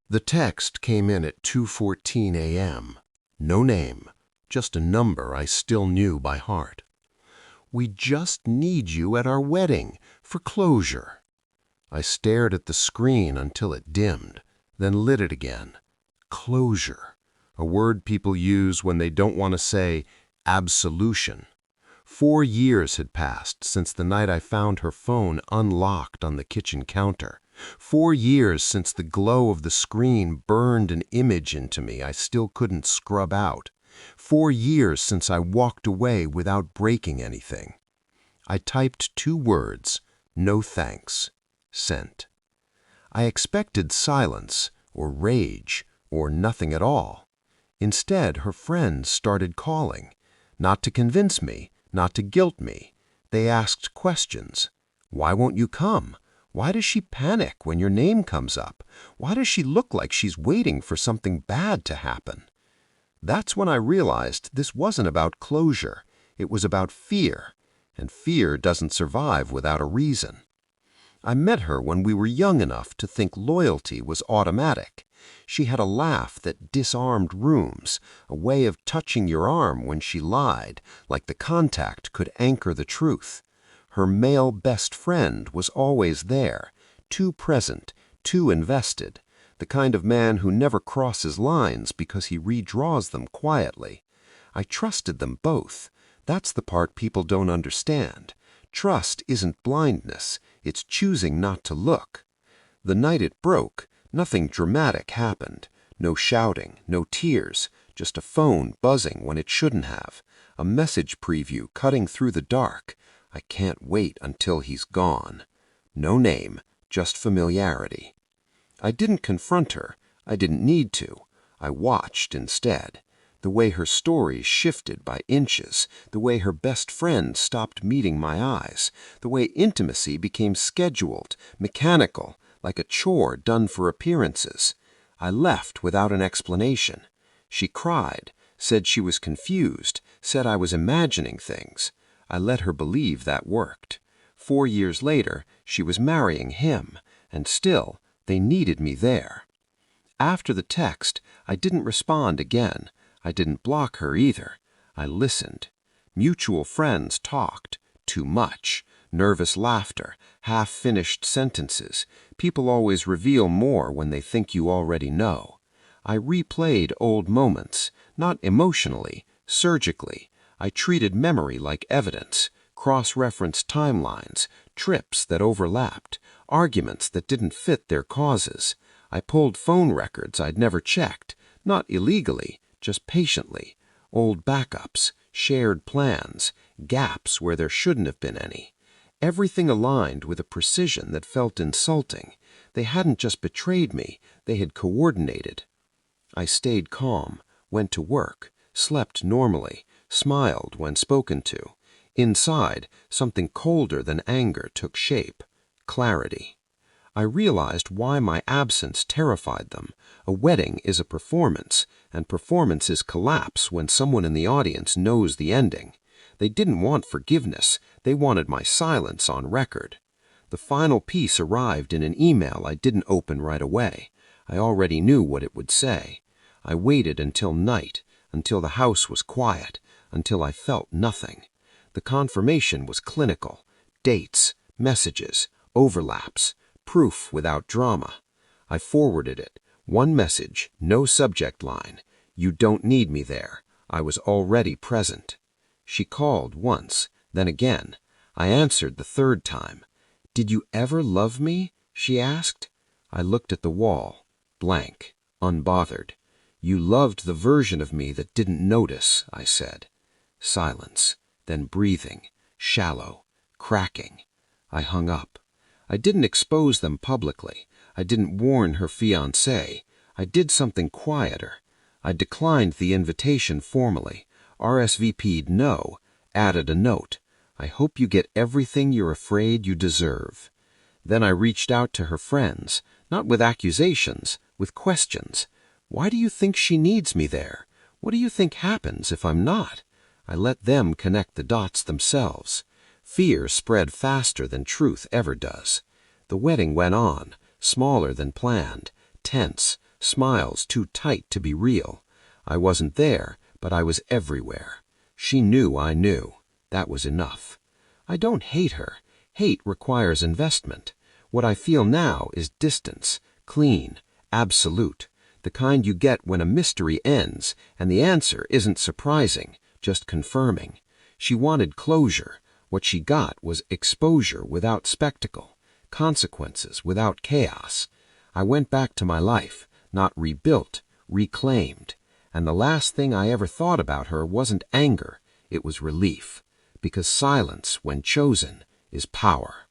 The text came in at 2:14 a.m. No name, just a number I still knew by heart. "We just need you at our wedding for closure." I stared at the screen until it dimmed, then lit it again. Closure, a word people use when they don't want to say absolution. 4 years had passed since the night I found her phone unlocked on the kitchen counter. 4 years since the glow of the screen burned an image into me I still couldn't scrub out. 4 years since I walked away without breaking anything. I typed 2 words, "No thanks." Sent. I expected silence, or rage, or nothing at all. Instead, her friends started calling. Not to convince me, not to guilt me. They asked questions. Why won't you come? Why does she panic when your name comes up? Why does she look like she's waiting for something bad to happen? That's when I realized this wasn't about closure. It was about fear, and fear doesn't survive without a reason. I met her when we were young enough to think loyalty was automatic. She had a laugh that disarmed rooms, a way of touching your arm when she lied, like the contact could anchor the truth. Her male best friend was always there, too present, too invested, the kind of man who never crosses lines because he redraws them quietly. I trusted them both. That's the part people don't understand. Trust isn't blindness, it's choosing not to look. The night it broke, nothing dramatic happened. No shouting, no tears, just a phone buzzing when it shouldn't have. A message preview cutting through the dark. I can't wait until he's gone. No name, just familiarity. I didn't confront her. I didn't need to. I watched instead. The way her story shifted by inches, the way her best friend stopped meeting my eyes, the way intimacy became scheduled, mechanical, like a chore done for appearances. I left without an explanation. She cried, said she was confused, said I was imagining things. I let her believe that worked. 4 years later, she was marrying him, and still, they needed me there. After the text, I didn't respond again. I didn't block her either. I listened. Mutual friends talked. Too much. Nervous laughter. Half-finished sentences. People always reveal more when they think you already know. I replayed old moments. Not emotionally, surgically. I treated memory like evidence. Cross-referenced timelines. Trips that overlapped. Arguments that didn't fit their causes. I pulled phone records I'd never checked. Not illegally. Just patiently. Old backups, shared plans, gaps where there shouldn't have been any. Everything aligned with a precision that felt insulting. They hadn't just betrayed me, they had coordinated. I stayed calm, went to work, slept normally, smiled when spoken to. Inside, something colder than anger took shape. Clarity. I realized why my absence terrified them. A wedding is a performance, and performances collapse when someone in the audience knows the ending. They didn't want forgiveness, they wanted my silence on record. The final piece arrived in an email I didn't open right away. I already knew what it would say. I waited until night, until the house was quiet, until I felt nothing. The confirmation was clinical. Dates, messages, overlaps. Proof without drama. I forwarded it. One message, no subject line. You don't need me there. I was already present. She called once, then again. I answered the 3rd time. Did you ever love me? She asked. I looked at the wall. Blank. Unbothered. You loved the version of me that didn't notice, I said. Silence. Then breathing. Shallow. Cracking. I hung up. I didn't expose them publicly. I didn't warn her fiancé. I did something quieter. I declined the invitation formally, RSVP'd no, added a note. I hope you get everything you're afraid you deserve. Then I reached out to her friends, not with accusations, with questions. Why do you think she needs me there? What do you think happens if I'm not? I let them connect the dots themselves. Fear spread faster than truth ever does. The wedding went on, smaller than planned, tense, smiles too tight to be real. I wasn't there, but I was everywhere. She knew I knew. That was enough. I don't hate her. Hate requires investment. What I feel now is distance, clean, absolute, the kind you get when a mystery ends and the answer isn't surprising, just confirming. She wanted closure. What she got was exposure without spectacle, consequences without chaos. I went back to my life, not rebuilt, reclaimed. And the last thing I ever thought about her wasn't anger, it was relief. Because silence, when chosen, is power.